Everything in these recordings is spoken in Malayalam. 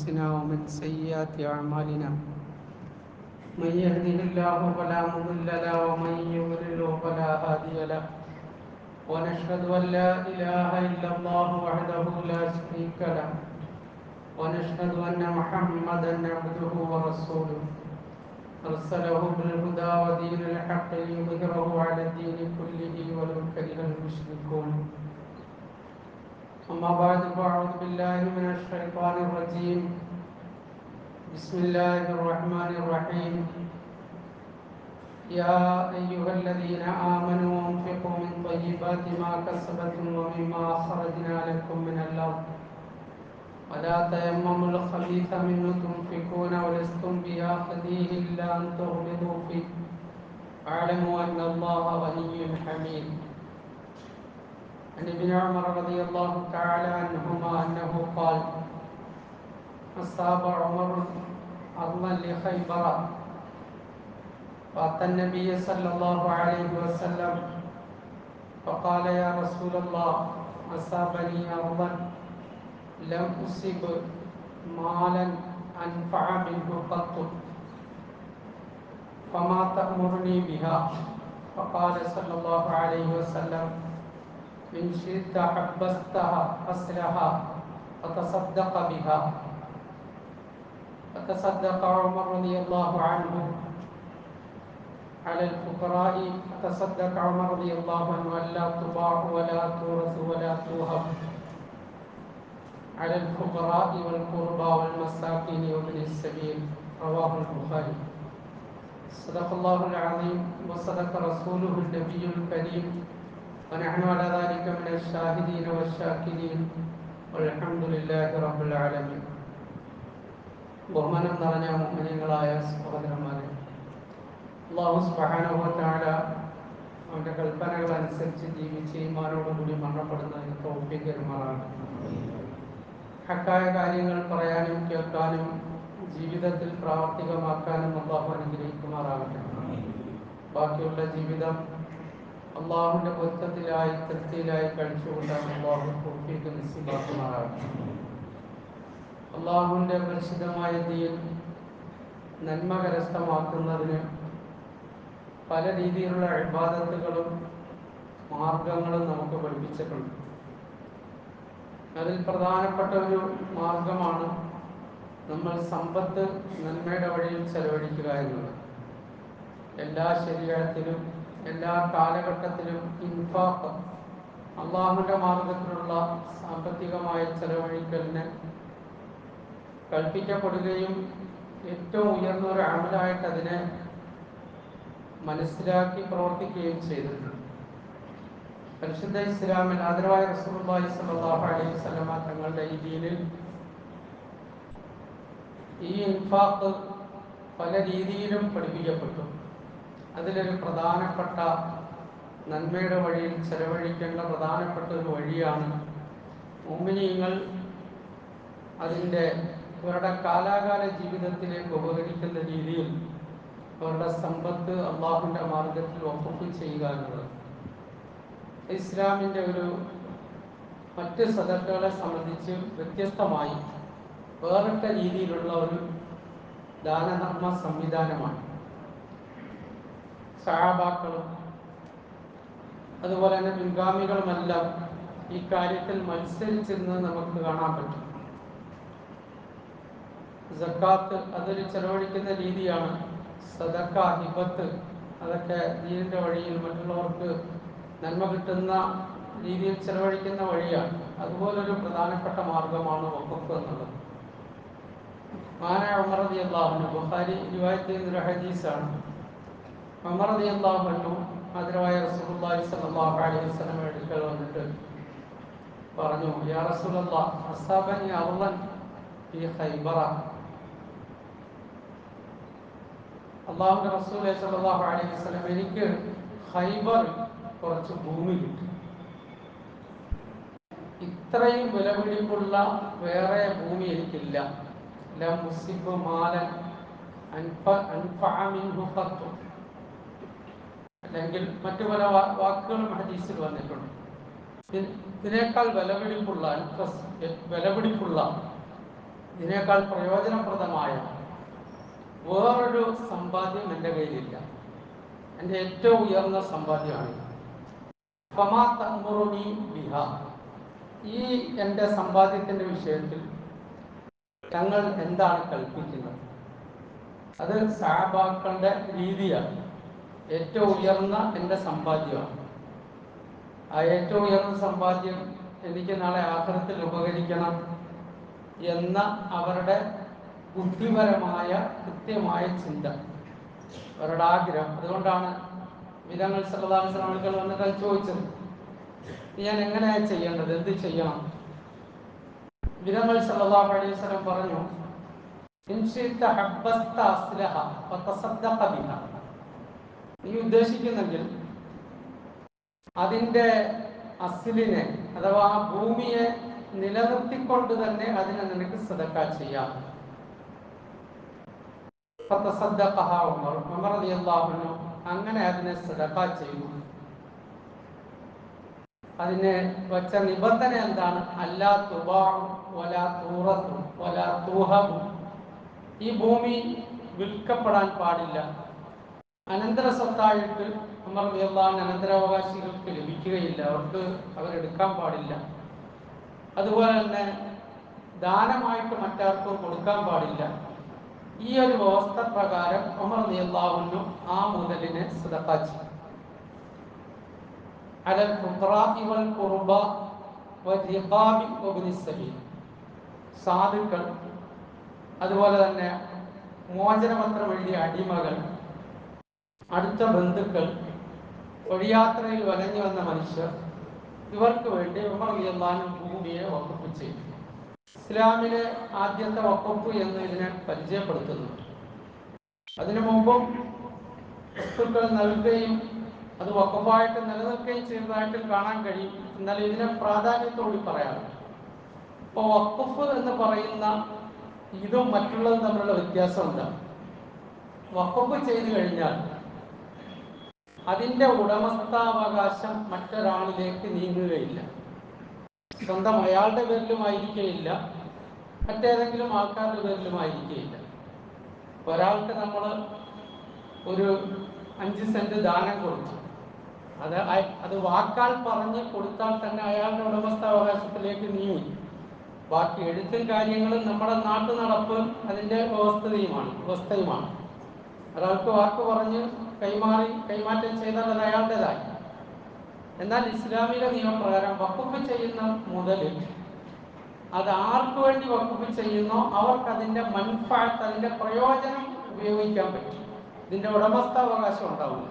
أنفسنا ومن سيئات أعمالنا من يهده الله فلا مضل له ومن يضلل فلا هادي له ونشهد أن لا إله إلا الله وحده لا شريك له ونشهد أن محمدا عبده ورسوله أرسله بالهدى ودين الحق ليظهره على الدين كله ولو كره المشركون أما بعد فأعوذ بالله من الشيطان الرجيم بسم الله الرحمن الرحيم يا أيها الذين آمنوا أنفقوا من طيبات ما كسبتم ومما أخرجنا لكم من الأرض ولا تيمموا الخبيث منه تنفقون ولستم بآخذيه إلا أن تغمضوا فيه واعلموا أن الله غني حميد. عن ابن عمر رضي الله تعالى عنهما أنه قال أصاب عمر أرضا لخيبر فأتى النبي صلى الله عليه وسلم فقال يا رسول الله أصابني أرضا لم أصب مالا أنفع منه قط فما تأمرني بها؟ فقال صلى الله عليه وسلم إن شئت حبستها أصلها فتصدق بها. فتصدق عمر رضي الله عنه على الفقراء فتصدق عمر رضي الله عنه ألا تباع ولا تورث ولا توهب على الفقراء والقربى والمساكين وابن السبيل. رواه البخاري. صدق الله العظيم وصدق رسوله النبي الكريم ونحن على ذلك من الشاهدين والشاكرين والحمد لله رب العالمين. ബഹുമാനം നിറഞ്ഞ മുഅ്മിനീങ്ങളായ സഹോദരന്മാരെ, അല്ലാഹു സുബ്ഹാനഹു വ തആല അവന്റെ കൽപ്പനകൾ അനുസരിച്ച് ജീവിച്ച് ഈമാനോടുകൂടി മരണപ്പെടുന്നതിന് തൗഫീഖ് തരുമാറാകട്ടെ. ഹക്കായ കാര്യങ്ങൾ പറയാനും കേൾക്കാനും ജീവിതത്തിൽ പ്രാവർത്തികമാക്കാനും അല്ലാഹു അനുഗ്രഹിക്കുമാറാകട്ടെ. ബാക്കിയുള്ള ജീവിതം അല്ലാഹുവിന്റെ പൊരുത്തത്തിലായി തൃപ്തിയിലായി കഴിച്ചുകൊണ്ടാണ് അല്ലാഹു തൗഫീഖ് നസീബാക്കുമാറാകട്ടെ. അല്ലാഹുവിന്റെ പരിശുദ്ധമായ ദീൻ നന്മ കരസ്ഥമാക്കുന്നതിന് പല രീതിയിലുള്ള ഇബാദത്തുകളും മാർഗങ്ങളും നമുക്ക് പഠിപ്പിച്ചിട്ടുണ്ട്. അതിൽ പ്രധാനപ്പെട്ട ഒരു മാർഗമാണ് നമ്മൾ സമ്പത്ത് നന്മയുടെ വഴിയിൽ ചെലവഴിക്കുക എന്നുള്ളത്. എല്ലാ ശരീഅത്തിലും എല്ലാ കാലഘട്ടത്തിലും ഇൻഫാഖ് അള്ളാഹുവിന്റെ മാർഗത്തിലുള്ള സാമ്പത്തികമായ ചെലവഴിക്കലിന് കൽപ്പിക്കപ്പെടുകയും ഏറ്റവും ഉയർന്ന ഒരു അമലായിട്ട് അതിനെ മനസ്സിലാക്കി പ്രവർത്തിക്കുകയും ചെയ്തിട്ടുണ്ട്. പരിശുദ്ധ ഇസ്ലാമിൽ ആദരവായ റസൂലുള്ളാഹി സ്വല്ലല്ലാഹു അലൈഹി വസല്ലമ തങ്ങളുടെ ഈ ദീനിൽ ഈ ഇൻഫാഖ് പല രീതിയിലും പഠിപ്പിക്കപ്പെട്ടു. അതിലൊരു പ്രധാനപ്പെട്ട നന്മയുടെ വഴിയിൽ ചെലവഴിക്കേണ്ട പ്രധാനപ്പെട്ട ഒരു വഴിയാണ് മുഅ്മിനീങ്ങൾ അവരുടെ കാലാകാല ജീവിതത്തിലേക്ക് ഉപകരിക്കുന്ന രീതിയിൽ അവരുടെ സമ്പത്ത് അള്ളാഹുവിന്റെ മാർഗത്തിൽ വഖഫ് ചെയ്യുക എന്നുള്ളത്. ഇസ്ലാമിന്റെ ഒരു മറ്റ് സദഖകളെ സംബന്ധിച്ച് വ്യത്യസ്തമായി വേറിട്ട രീതിയിലുള്ള ഒരു ദാനധർമ്മ സംവിധാനമാണ്. സഹാബാക്കളും അതുപോലെ തന്നെ പിൻഗാമികളുമെല്ലാം ഈ കാര്യത്തിൽ മത്സരിച്ചിരുന്നത് നമുക്ക് കാണാൻ പറ്റും. സക്കാത്ത് അതൊരു ചെലവഴിക്കുന്ന രീതിയാണ്. സദഖ, ഹിബത്ത് അതൊക്കെ ദീനിന്റെ വഴിയിൽ മറ്റുള്ളവർക്ക് നന്മ കിട്ടുന്ന രീതിയിൽ ചെലവഴിക്കുന്ന വഴിയാണ്. അതുപോലൊരു പ്രധാനപ്പെട്ട മാർഗമാണ് വഖഫ് എന്നുള്ളത്. മഹാനായ ഉമർ റളിയല്ലാഹു അൻഹു, ബുഖാരി റിവായത്ത് ചെയ്യുന്ന ഒരു ഹദീസാണ്. ഉമർ റളിയല്ലാഹു അൻഹു ആദരവായ റസൂലുള്ളാഹി സ്വല്ലല്ലാഹു അലൈഹി വസല്ലമയുടെ അടുക്കൽ വന്നിട്ട് പറഞ്ഞു, യാ റസൂലല്ലാഹ് അസ്സാബനി അർളൻ ഫീ ഖൈബറ. അല്ലാഹുവിന്റെ റസൂൽ സ്വല്ലല്ലാഹു അലൈഹി വസല്ലം, എനിക്ക് ഖൈബറിൽ കുറച്ച് ഭൂമി കിട്ടി. ഇത്രയും വിലപിടിപ്പുള്ള വേറെ ഭൂമി എനിക്കില്ല. ലം ഉസിബ് മാലൻ അൻഫഅ മിൻഹു ഖത്തു. അല്ലെങ്കിൽ മറ്റു പല വാക്കുകളും ഹദീസിൽ വന്നിട്ടുണ്ട്. ഇതിനേക്കാൾ വിലപിടിപ്പുള്ള ഇതിനേക്കാൾ പ്രയോജനപ്രദമായ വേറൊരു സമ്പാദ്യം എൻ്റെ കയ്യിലില്ല. എൻ്റെ ഏറ്റവും ഉയർന്ന സമ്പാദ്യമാണ്. ഈ എൻ്റെ സമ്പാദ്യത്തിൻ്റെ വിഷയത്തിൽ തങ്ങൾ എന്താണ് കൽപ്പിക്കുന്നത്? അത് സഹാബാക്കളുടെ രീതിയാണ്. ഏറ്റവും ഉയർന്ന എൻ്റെ സമ്പാദ്യമാണ്. ആ ഏറ്റവും ഉയർന്ന സമ്പാദ്യം എനിക്ക് നാളെ ആഖിറത്തിൽ ഉപകരിക്കണം എന്ന അവരുടെ ബുദ്ധിപരമായ കൃത്യമായ ചിന്ത, അവരുടെ ആഗ്രഹം. അതുകൊണ്ടാണ് വിധങ്ങൾ സല്ലല്ലാഹു അലൈഹി വസല്ലം വന്നിട്ട് ചോദിച്ചത്, ഞാൻ എങ്ങനെയാണ് ചെയ്യേണ്ടത്, എന്ത് ചെയ്യണം? വിധങ്ങൾ സല്ലല്ലാഹു അലൈഹി വസല്ലം പറഞ്ഞു, നീ ഉദ്ദേശിക്കുന്നെങ്കിൽ അതിൻ്റെ അസ്ലിനെ അഥവാ ഭൂമിയെ നിലനിർത്തിക്കൊണ്ട് തന്നെ അതിനെ നിനക്ക് സദഖ ചെയ്യാം. ഉമർ റളിയല്ലാഹു അൻഹു അങ്ങനെ അതിനെ സദഖ ചെയ്തു. അതിനെ വച്ച നിബന്ധന എന്താണ്? അല്ലാ തുബാഉ വലാ തൂറത്തു വലാ തൂഹബു. ഈ ഭൂമി വിൽക്കപ്പെടാൻ പാടില്ല. അനന്തര സ്വത്തായിട്ട് ഉമർ റളിയല്ലാഹു അൻഹു അനന്തരാവകാശികൾക്ക് ലഭിക്കുകയില്ല, അവരെടുക്കാൻ പാടില്ല. അതുപോലെ തന്നെ ദാനമായിട്ട് മറ്റാർക്കും കൊടുക്കാൻ പാടില്ല. ഈ ഒരു വ്യവസ്ഥ പ്രകാരം ഉമർ റളിയല്ലാഹു അൻഹു ആ മുതലിനെ സദഖ ചെയ്തു. അലൽ ഫുഖറാഇ വൽ ഖുർബ വൽരിഖാബി വബ്നി സബീൽ. സാധുക്കൾ, അതുപോലെ തന്നെ മോചനപത്രം എഴുതിയ അടിമകൾ, അടുത്ത ബന്ധുക്കൾ, വഴിയാത്രയിൽ വലഞ്ഞു വന്ന മനുഷ്യർ, ഇവർക്ക് വേണ്ടി ഉമർ റളിയല്ലാഹു അൻഹു ഭൂമിയെ വഖഫ് ചെയ്തു. ഇസ്ലാമിലെ ആദ്യത്തെ വഖഫ് എന്ന് ഇതിനെ പരിചയപ്പെടുത്തുന്നു. അതിനു മുമ്പും വസ്തുക്കൾ നൽകുകയും അത് വഖഫായിട്ട് നിലനിൽക്കുകയും ചെയ്തതായിട്ട് കാണാൻ കഴിയും. എന്നാൽ ഇതിനെ പ്രാധാന്യത്തോടെ പറയാം. ഇപ്പോൾ വഖഫ് എന്ന് പറയുന്ന ഇതും മറ്റുള്ളതും തമ്മിലുള്ള വ്യത്യാസം എന്താണ്? വഖഫ് ചെയ്തു കഴിഞ്ഞാൽ അതിൻ്റെ ഉടമസ്ഥാവകാശം മറ്റൊരാളിലേക്ക് നീങ്ങുകയില്ല. സ്വന്തം അയാളുടെ പേരിലുമായിരിക്കുകയില്ല, മറ്റേതെങ്കിലും ആൾക്കാരുടെ പേരിലുമായിരിക്കുകയില്ല. ഒരാൾക്ക് നമ്മൾ ഒരു 5 സെന്റ് ദാനം കൊടുത്തു, അത് വാക്കാൽ പറഞ്ഞ് കൊടുത്താൽ തന്നെ അയാളുടെ ഉടമസ്ഥാവകാശത്തിലേക്ക് നീങ്ങി. ബാക്കി എഴുത്തും കാര്യങ്ങളും നമ്മുടെ നാട്ടു നടപ്പ് അതിൻ്റെ വ്യവസ്ഥയുമാണ്. ഒരാൾക്ക് വാക്ക് പറഞ്ഞ് കൈമാറ്റം ചെയ്താൽ അത് അയാളുടേതായി. എന്നാൽ ഇസ്ലാമിക നിയമപ്രകാരം വഖഫ് ചെയ്യുന്ന മുതൽ അത് ആർക്ക് വേണ്ടി വഖഫ് ചെയ്യുന്നോ അവർക്ക് അതിൻ്റെ മൻഫഅത്ത്, അതിൻ്റെ പ്രയോജനം ഉപയോഗിക്കാൻ പറ്റും. ഇതിൻ്റെ ഉടമസ്ഥാവകാശം ഉണ്ടാവില്ല.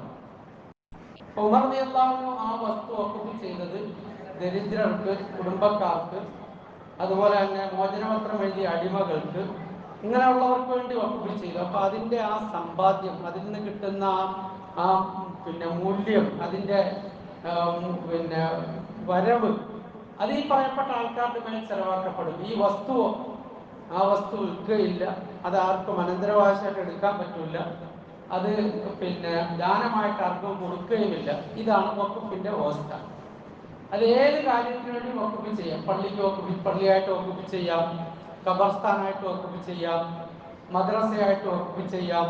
ഉമർ റളിയല്ലാഹു അൻഹു ആ വസ്തു വഖഫ് ചെയ്തത് ദരിദ്രർക്ക്, കുടുംബക്കാർക്ക്, അതുപോലെ തന്നെ മോചനപത്രം എഴുതിയ അടിമകൾക്ക്, ഇങ്ങനെയുള്ളവർക്ക് വേണ്ടി വഖഫ് ചെയ്തു. അപ്പൊ അതിൻ്റെ ആ സമ്പാദ്യം, അതിൽ നിന്ന് കിട്ടുന്ന ആ മൂല്യം, അതിൻ്റെ വരവ്, അത് ഈ പറയപ്പെട്ട ആൾക്കാരുടെ മേൽ ചെലവാക്കപ്പെടും. ഈ വസ്തുവോ ആ വസ്തു വിൽക്കുകയില്ല, അത് ആർക്കും അനന്തരാവകാശമായിട്ട് എടുക്കാൻ പറ്റില്ല, അത് ദാനമായിട്ട് ആർക്കും കൊടുക്കുകയുമില്ല. ഇതാണ് വഖഫിന്റെ വ്യവസ്ഥ. അത് ഏത് കാര്യത്തിന് വേണ്ടി വഖഫ് ചെയ്യാം. പള്ളിയായിട്ട് വഖഫ് ചെയ്യാം, ഖബർസ്ഥാനായിട്ട് വഖഫ് ചെയ്യാം, മദ്രസയായിട്ട് വഖഫ് ചെയ്യാം,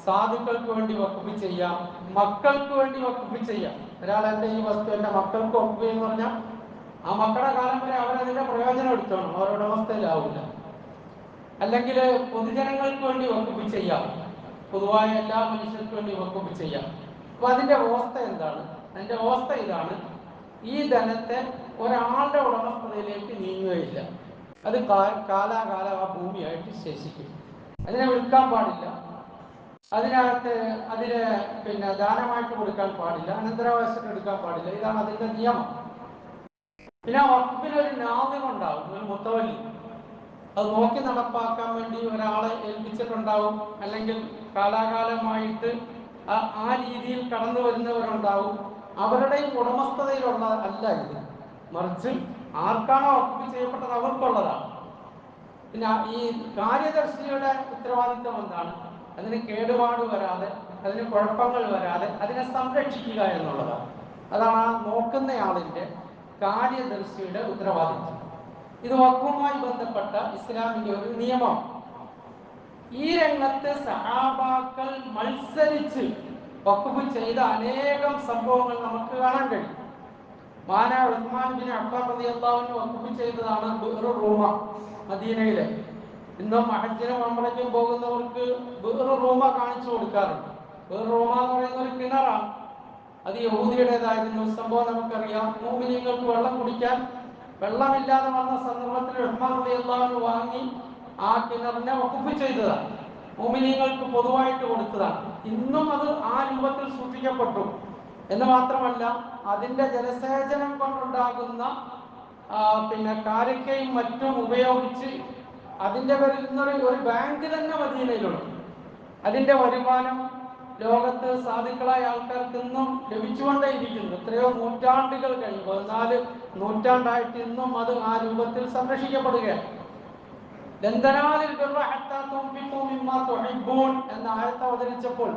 സാധുക്കൾക്ക് വേണ്ടി വഖഫ് ചെയ്യാം, മക്കൾക്ക് വേണ്ടി വഖഫ് ചെയ്യാം. ഒരാൾ എൻ്റെ ഈ വസ്തു എൻ്റെ മക്കൾക്ക് വഖഫ് എന്ന് പറഞ്ഞാൽ ആ മക്കളുടെ കാലം വരെ അവരതിൻ്റെ പ്രയോജനം എടുത്തോണം, അവരുടെ അവസ്ഥയിലാവില്ല. അല്ലെങ്കിൽ പൊതുജനങ്ങൾക്ക് വേണ്ടി വഖഫ് ചെയ്യാം, പൊതുവായ എല്ലാ മനുഷ്യർക്ക് വേണ്ടി വഖഫ് ചെയ്യാം. അപ്പൊ അതിൻ്റെ വ്യവസ്ഥ എന്താണ്? അതിൻ്റെ വ്യവസ്ഥ ഇതാണ്: ഈ ധനത്തെ ഒരാളുടെ ഉടമസ്ഥതയിലേക്ക് നീങ്ങുകയില്ല. അത് കാലാകാലം ആ ഭൂമിയായിട്ട് ശേഷിക്കും. അതിനെ വിൽക്കാൻ പാടില്ല, അതിനെ ദാനമായിട്ട് കൊടുക്കാൻ പാടില്ല, അനന്തരാവകാശം എടുക്കാൻ പാടില്ല. ഇതാണ് അതിന്റെ നിയമം. പിന്നെ വഖഫിനൊരു നാദിറുണ്ടാവും, ഒരു മുത്തവല്ലി. അത് നോക്കി നടപ്പാക്കാൻ വേണ്ടി ഒരാളെ ഏൽപ്പിച്ചിട്ടുണ്ടാവും, അല്ലെങ്കിൽ കാലാകാലമായിട്ട് ആ രീതിയിൽ കടന്നു വരുന്നവരുണ്ടാവും. അവരുടെയും ഉടമസ്ഥതയിലുള്ള അല്ല ഇത്, മറിച്ച് ആർക്കാണോ വഖഫ് ചെയ്യപ്പെട്ടത് അവർക്കുള്ളതാണ്. പിന്നെ ഈ കാര്യദർശിയുടെ ഉത്തരവാദിത്വം എന്താണ്? അതിന് കേടുപാട് വരാതെ, അതിന് കുഴപ്പങ്ങൾ വരാതെ അതിനെ സംരക്ഷിക്കുക എന്നുള്ളതാണ്. അതാണ് ആ നോക്കുന്നയാളിൻ്റെ, കാര്യദർശിയുടെ ഉത്തരവാദിത്വം. ഇത് വഖഫുമായി ബന്ധപ്പെട്ട ഇസ്ലാമിന്റെ ഒരു നിയമം. ഈ രംഗത്ത് സഹാബാക്കൾ മത്സരിച്ച് വഖഫ് ചെയ്ത അനേകം സംഭവങ്ങൾ നമുക്ക് കാണാൻ കഴിയും. മഹാനായ ഉസ്മാൻ ബിൻ അഫ്ഫാൻ റളിയല്ലാഹു അൻഹു വഖഫ് ചെയ്തതാണ് ബിർ റൂമ, മദീനയിലെ. ഇന്നും ഹജ്ജിനും ഉംറയ്ക്കും പോകുന്നവർക്ക് ബിർ റൂമ കാണിച്ചു കൊടുക്കാറുണ്ട്. ബിർ റൂമ എന്ന് പറയുന്ന ഒരു കിണറാണ്. അത് യഹൂദിയുടേതായിരുന്നു. സംഭവം നമുക്കറിയാം. മുഅ്മിനീങ്ങൾക്ക് വെള്ളം കുടിക്കാൻ വെള്ളമില്ലാതെ വന്ന സന്ദർഭത്തിൽ ഉസ്മാൻ റളിയല്ലാഹു അൻഹു വാങ്ങി ആ കിണറിനെ വഖഫ് ചെയ്തതാണ്. മുഅ്മിനീങ്ങൾക്ക് പൊതുവായിട്ട് കൊടുത്തതാണ്. ഇന്നും അത് ആ രൂപത്തിൽ സൂക്ഷിക്കപ്പെട്ടു എന്ന് മാത്രമല്ല, അതിന്റെ ജലസേചനം കൊണ്ടുണ്ടാകുന്ന കാരക്കയും മറ്റും ഉപയോഗിച്ച് അതിന്റെ പേരിൽ ഒരു ബാങ്ക് തന്നെ മദീനയിലുണ്ട്. അതിന്റെ വരുമാനം ലോകത്ത് സാധുക്കളായ ആൾക്കാർക്ക് ഇന്നും ലഭിച്ചുകൊണ്ടേയിരിക്കുന്നു. എത്രയോ നൂറ്റാണ്ടുകൾ കഴിഞ്ഞു, 14 നൂറ്റാണ്ടായിട്ട് ഇന്നും അത് ആ രൂപത്തിൽ സംരക്ഷിക്കപ്പെടുകയാണ്. എന്ന ആയത്ത് അവതരിച്ചപ്പോൾ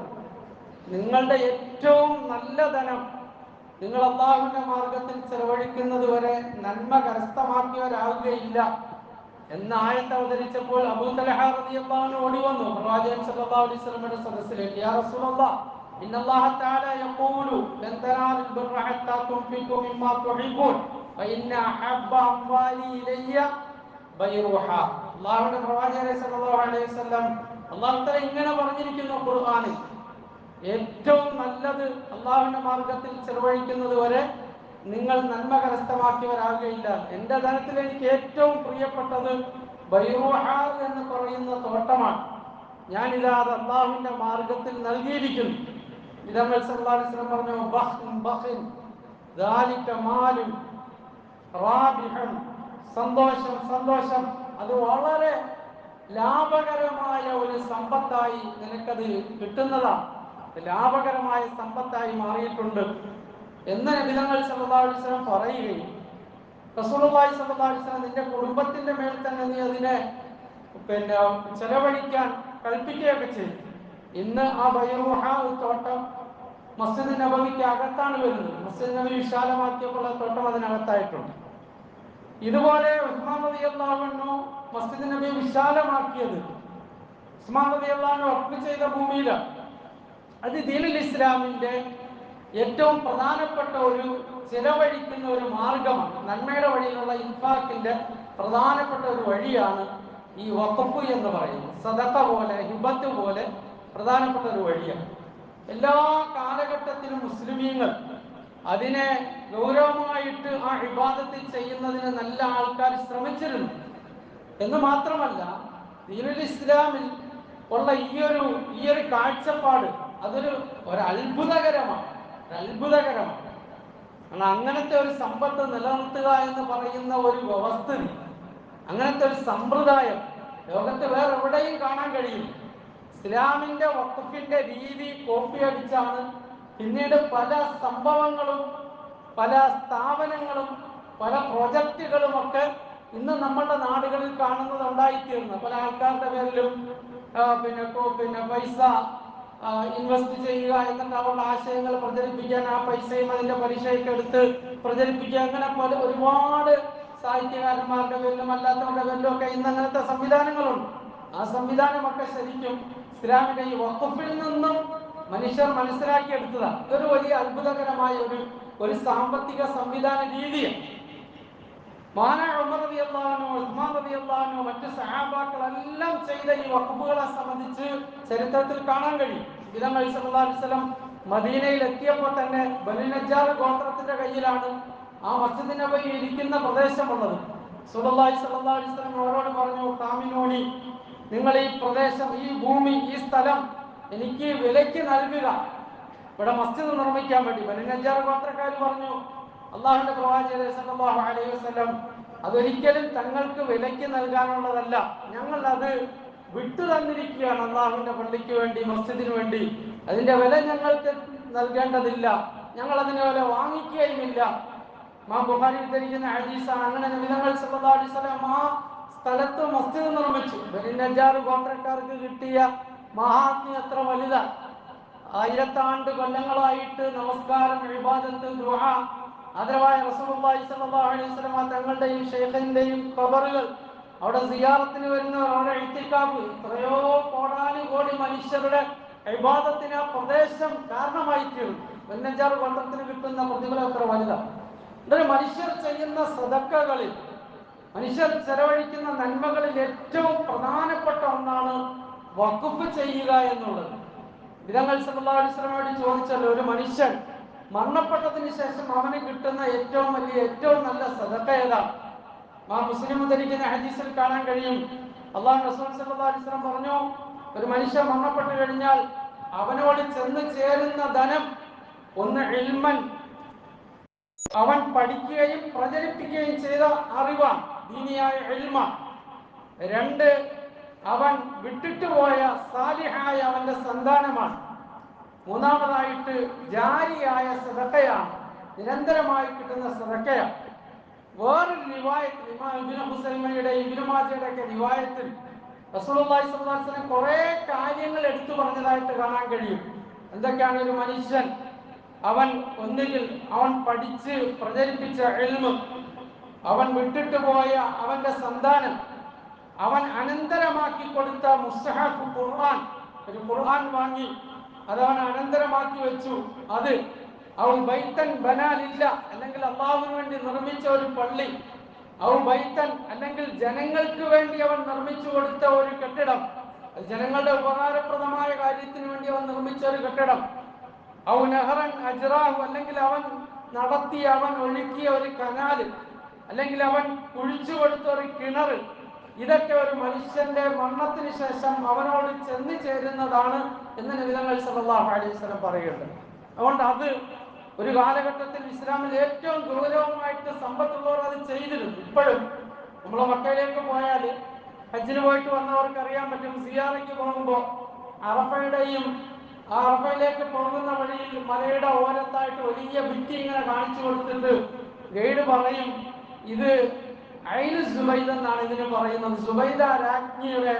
നിങ്ങളുടെ ഏറ്റവും നല്ല ധനം നിങ്ങൾ അല്ലാഹുവിന്റെ മാർഗത്തിൽ ചെലവഴിക്കുന്നത് വരെ നന്മ കരസ്ഥമാക്കിയവരാകുകയില്ല എന്ന ആയത്ത് അവതരിച്ചപ്പോൾ അബൂ തൽഹ റളിയല്ലാഹു അൻഹു ഓടി വന്നു പ്രവാചകൻ സല്ലല്ലാഹു അലൈഹി വസല്ലമയുടെ സദസ്സിലേക്ക്. യാ റസൂലല്ലാഹ്, ഇന്നല്ലാഹ തആല യഖൂലു ലൻ തനാലുൽ ബിർറ ഹത്താ തുൻഫിഖു മിമ്മാ തുഹിബ്ബൂൻ ഫഇന്ന അഹബ്ബ അംവാലി ഇലയ്യ ബൈറുഹ. അല്ലാഹുവിന്റെ പ്രവാചകൻ സല്ലല്ലാഹു അലൈഹി വസല്ലം അല്ലാഹു തആല ഇങ്ങനെ പറഞ്ഞിരിക്കുന്നു ഖുർആനിൽ, ഏറ്റവും നല്ലത് അല്ലാഹുവിന്റെ മാർഗത്തിൽ ചെലവഴിക്കുന്നത് വരെ നിങ്ങൾ നന്മ കരസ്ഥമാക്കിയവരാകുകയില്ല. എന്റെ ധനത്തിൽ എനിക്ക് ഏറ്റവും പ്രിയപ്പെട്ടത് ബൈറുഹ എന്ന് പറയുന്ന തോട്ടമാണ്. ഞാനിതാ അത് അല്ലാഹുവിന്റെ മാർഗത്തിൽ നൽകിയിരിക്കുന്നു. നബി സല്ലല്ലാഹു അലൈഹി വസല്ലം പറഞ്ഞു, ബഖ്ൻ ബഖിൻ ദാലിക മാലുൻ റാബിഹൻ, സന്തോഷം സന്തോഷം, അത് വളരെ ലാഭകരമായ ഒരു സമ്പത്തായി നിനക്കത് കിട്ടുന്നതാണ്, ലാഭകരമായ സമ്പത്തായി മാറിയിട്ടുണ്ട് എന്ന് നബി സല്ലല്ലാഹു അലൈഹി വസല്ലം പറയുകയും റസൂലുള്ളാഹി സ്വല്ലല്ലാഹു അലൈഹി വസല്ലം നിന്റെ കുടുംബത്തിന്റെ മേൽ തന്നെ നീ അതിനെ ചെലവഴിക്കാൻ കൽപ്പിക്കുകയൊക്കെ ചെയ്തു. ഇന്ന് ആ ബൈറുഹ തോട്ടം മസ്ജിദ് നബവിക്ക് അകത്താണ് വരുന്നത്. മസ്ജിദ് നബവി വിശാലമാക്കിയപ്പോൾ ആ തോട്ടം അതിനകത്തായിട്ടുണ്ട്. ഇതുപോലെ ഉസ്മാൻ റളിയല്ലാഹു അൻഹു മസ്ജിദ് നബവി വിശാലമാക്കിയത് ഉസ്മാൻ റളിയല്ലാഹു അൻഹു വഖഫ് ചെയ്ത ഭൂമിയിലാണ്. അത് ദീനുൽ ഇസ്ലാമിന്റെ ഏറ്റവും പ്രധാനപ്പെട്ട ഒരു ചിലവഴിക്കുന്ന ഒരു മാർഗമാണ്. നന്മയുടെ വഴിയിലുള്ള ഇൻഫാഖിന്റെ പ്രധാനപ്പെട്ട ഒരു വഴിയാണ് ഈ വഖഫ് എന്ന് പറയുന്നത്. സദഖ പോലെ, ഹിബത്ത് പോലെ പ്രധാനപ്പെട്ട ഒരു വഴിയാണ്. എല്ലാ കാലഘട്ടത്തിലും മുസ്ലിമീങ്ങൾ അതിനെ ഗൗരവമായിട്ട് ആ ഇബാദത്ത് ചെയ്യുന്നതിന് നല്ല ആൾക്കാർ ശ്രമിച്ചിരുന്നു എന്ന് മാത്രമല്ല, ദീനുൽ ഇസ്ലാമിൽ ഉള്ള ഈ ഒരു കാഴ്ചപ്പാട് അതൊരു അത്ഭുതകരമാണ്. അങ്ങനത്തെ ഒരു സമ്പത്ത് നിലനിർത്തുക എന്ന് പറയുന്ന ഒരു വ്യവസ്ഥിതി, അങ്ങനത്തെ ഒരു സമ്പ്രദായം ലോകത്ത് വേറെ എവിടെയും കാണാൻ കഴിയും. ഇസ്ലാമിന്റെ വഖഫിന്റെ രീതി കോപ്പി അടിച്ചാണ് പിന്നീട് പല സംഭവങ്ങളും പല സ്ഥാപനങ്ങളും പല പ്രൊജക്റ്റുകളും ഒക്കെ ഇന്ന് നമ്മളുടെ നാടുകളിൽ കാണുന്നത് ഉണ്ടായിത്തീർന്നു. പല ആൾക്കാരുടെ പേരിലും പൈസ ഇൻവെസ്റ്റ് ചെയ്യുക, എന്നിട്ട് അവരുടെ ആശയങ്ങൾ പ്രചരിപ്പിക്കാൻ ആ പൈസയും അതിന്റെ പലിശയൊക്കെ എടുത്ത് പ്രചരിപ്പിക്കുക, അങ്ങനെ പല ഒരുപാട് സാഹിത്യകാരന്മാരുടെ പേരിലും അല്ലാത്തവരുടെ പേരിലും ഒക്കെ ഇന്ന് അങ്ങനത്തെ സംവിധാനങ്ങളുണ്ട്. ആ സംവിധാനമൊക്കെ ശരിക്കും ഇസ്ലാമിന്റെ ഈ വഖഫിൽ നിന്നും മനുഷ്യർ മനസ്സിലാക്കിയെടുത്തതാണ്. ഇതൊരു വലിയ അത്ഭുതകരമായ ഒരു സാമ്പത്തിക സംവിധാന രീതിയാണ്. മഹാനായ ഉമർ റളിയല്ലാഹു അൻഹു, ഉസ്മാൻ റളിയല്ലാഹു അൻഹു, മറ്റു സഹാബാക്കളെല്ലാം ചെയ്ത ഈ വഖഫുകളെ സംബന്ധിച്ച് ചരിത്രത്തിൽ കാണാൻ കഴിയും. നബി സല്ലല്ലാഹു അലൈഹി വസല്ലം മദീനയിൽ എത്തിയപ്പോൾ തന്നെ ബനു നജ്ജാർ ഗോത്രത്തിന്റെ കയ്യിലാണ് ആ മസ്ജിദ് നബവി ഇരിക്കുന്ന പ്രദേശമുള്ളത്. റസൂലുള്ളാഹി സ്വല്ലല്ലാഹു അലൈഹി വസല്ലം അവരോട് പറഞ്ഞു, കാമിനൂനി, നിങ്ങൾ ഈ പ്രദേശം, ഈ ഭൂമി, ഈ സ്ഥലം എനിക്ക് വിലയ്ക്ക് നൽകുക, ഇവിടെ മസ്ജിദ് നിർമ്മിക്കാൻ വേണ്ടി. ബനു നജ്ജാർ ഗോത്രക്കാർ പറഞ്ഞു, അല്ലാഹുവിന്റെ പ്രവാചകൻ സല്ലല്ലാഹു അലൈഹി വസല്ലം, അതൊരിക്കലും തങ്ങൾക്ക് വിലയ്ക്ക് നൽകാനുള്ളതല്ല, ഞങ്ങൾ അത് വിട്ടു തന്നിരിക്കുകയാണ് അല്ലാഹുവിന്റെ പള്ളിക്ക് വേണ്ടി, മസ്ജിദിന് വേണ്ടി. അതിന്റെ വില ഞങ്ങൾക്ക് നൽകേണ്ടതില്ല, ഞങ്ങൾ അതിന്റെ വില വാങ്ങിക്കുകയുമില്ല. ഇമാം ബുഖാരി ഉദ്ധരിക്കുന്ന ഹദീസാണ്. അങ്ങനെ നബി സല്ലല്ലാഹു അലൈഹി വസല്ലം ആ സ്ഥലത്ത് മസ്ജിദ് നിർമ്മിച്ചു. ബനു നജ്ജാർ ഗോത്രക്കാർക്ക് കിട്ടിയ മഹാത്മ്യം എത്ര വലുതാണ്! 1000 ആണ്ട് കൊല്ലങ്ങളായിട്ട് നമസ്കാരം, ഇബാദത്ത്, ദുആ ആദരവായ റസൂലുള്ളാഹി സ്വല്ലല്ലാഹു അലൈഹി വസല്ലം തങ്ങളുടെയും ഷെയ്ഖിന്റെയും ഖബറുകൾ, അവിടെ സിയാറത്തിന് വരുന്നവർ, അവിടെ ഇത്തിക്കാഫ്, എത്രയോ കോടാനുകോടി മനുഷ്യരുടെ ഇബാദത്തിന് ആ പ്രദേശം കാരണമായി തീർന്നു. പൊന്നഞ്ചാറ് കൊല്ലത്തിന് കിട്ടുന്ന പ്രതിഫലം എത്ര വലുതാണ്. ഇതൊരു മനുഷ്യർ ചെയ്യുന്ന സദഖകളിൽ, മനുഷ്യർ ചെലവഴിക്കുന്ന നന്മകളിൽ ഏറ്റവും പ്രധാനപ്പെട്ട ഒന്നാണ് വഖഫ് ചെയ്യുക എന്നുള്ളത്. നബി സല്ലല്ലാഹു അലൈഹി വസല്ലമയോട് ചോദിച്ചല്ലോ, ഒരു മനുഷ്യൻ മരണപ്പെട്ടതിന് ശേഷം അവന് കിട്ടുന്ന ഏറ്റവും നല്ല സദഖ ഏതാണ്? മുസ്ലിം ഉദ്ധരിക്കുന്ന ഹദീസിൽ കാണാൻ കഴിയും, അല്ലാഹു റസൂൽ സല്ലല്ലാഹു അലൈഹി വസല്ലം പറഞ്ഞു, ഒരു മനുഷ്യൻ മരണപ്പെട്ടു കഴിഞ്ഞാൽ അവനോട് ചെന്ന് ചേരുന്ന ധനം, ഒന്ന് ഇൽമൻ, അവൻ പഠിക്കുകയും പ്രചരിപ്പിക്കുകയും ചെയ്ത അറിവാണ്, ദീനിയായ ഇൽമാണ്. രണ്ട്, അവൻ വിട്ടിട്ട് പോയ സാലിഹായ അവന്റെ സന്താനമാണ്. മൂന്നാമതായിട്ട് ജാരിയായ സദഖയാണ്, നിരന്തരമായി കിട്ടുന്ന സദഖയാണ്. വേറൊരു റിവായത്തിൽ, ഇബ്നു ഹുസൈമയുടെ ഇബ്നു മാജയുടെ ഒക്കെ റിവായത്തിൽ റസൂലുള്ളാഹി സ്വല്ലല്ലാഹു അലൈഹി വസല്ലം കുറേ കാര്യങ്ങൾ എടുത്തു പറഞ്ഞതായിട്ട് കാണാൻ കഴിയും. എന്തൊക്കെയാണ്? ഒരു മനുഷ്യൻ അവൻ ഒന്നുകിൽ അവൻ പഠിച്ച് പ്രചരിപ്പിച്ച ഇൽമ്, അവൻ വിട്ടിട്ട് പോയ അവന്റെ സന്താനം, അവൻ അനന്തരമാക്കി കൊടുത്ത മുസ്ഹഫ് ഖുർആൻ, ഒരു ഖുർആൻ വാങ്ങി അതവൻ അനന്തരമാക്കി വെച്ചു, അത് ഔ ബൈത്തൻ ബനാലില്ല, അല്ലെങ്കിൽ അല്ലാഹുവിന് വേണ്ടി നിർമ്മിച്ച ഒരു പള്ളി, ഔ ബൈത്തൻ, അല്ലെങ്കിൽ ജനങ്ങൾക്ക് വേണ്ടി അവൻ നിർമ്മിച്ചു കൊടുത്ത ഒരു കെട്ടിടം, ജനങ്ങളുടെ ഉപകാരപ്രദമായ കാര്യത്തിന് വേണ്ടി അവൻ നിർമ്മിച്ച ഒരു കെട്ടിടം, ഔ നഹറൻ അജ്റാഹു, അല്ലെങ്കിൽ അവൻ നടത്തിയ, അവൻ ഒഴുക്കിയ ഒരു കനാല്, അല്ലെങ്കിൽ അവൻ കുഴിച്ചു കൊടുത്ത ഒരു കിണർ. ഇതൊക്കെ ഒരു മനുഷ്യന്റെ മരണത്തിന് ശേഷം അവനോട് ചെന്ന് ചേരുന്നതാണ് എന്ന് നബി സല്ലല്ലാഹു അലൈഹി വസല്ലം പറയുന്നുണ്ട്. അതുകൊണ്ട് അത് ഒരു കാലഘട്ടത്തിൽ ഇസ്ലാമിൽ ഏറ്റവും ഗൗരവമായിട്ട് സമ്പത്തുള്ളവർ അത് ചെയ്തിരുന്നു. ഇപ്പോഴും നമ്മളെ മക്കയിലേക്ക് പോയാൽ, ഹജ്ജിന് പോയിട്ട് വന്നവർക്ക് അറിയാൻ പറ്റും, സിയാറയ്ക്ക് പോകുമ്പോൾ അറഫയുടെയും അറഫയിലേക്ക് പോകുന്ന വഴിയിൽ മലയുടെ ഓരത്തായിട്ട് വലിയ ഭിത്തി ഇങ്ങനെ കാണിച്ചു കൊടുത്തിട്ട് ഗൈഡ് പറയും, ഇത് ഐനു സുബൈദ എന്നാണ് ഇതിന് പറയുന്നത്, സുബൈദ രാജ്ഞിയുടെ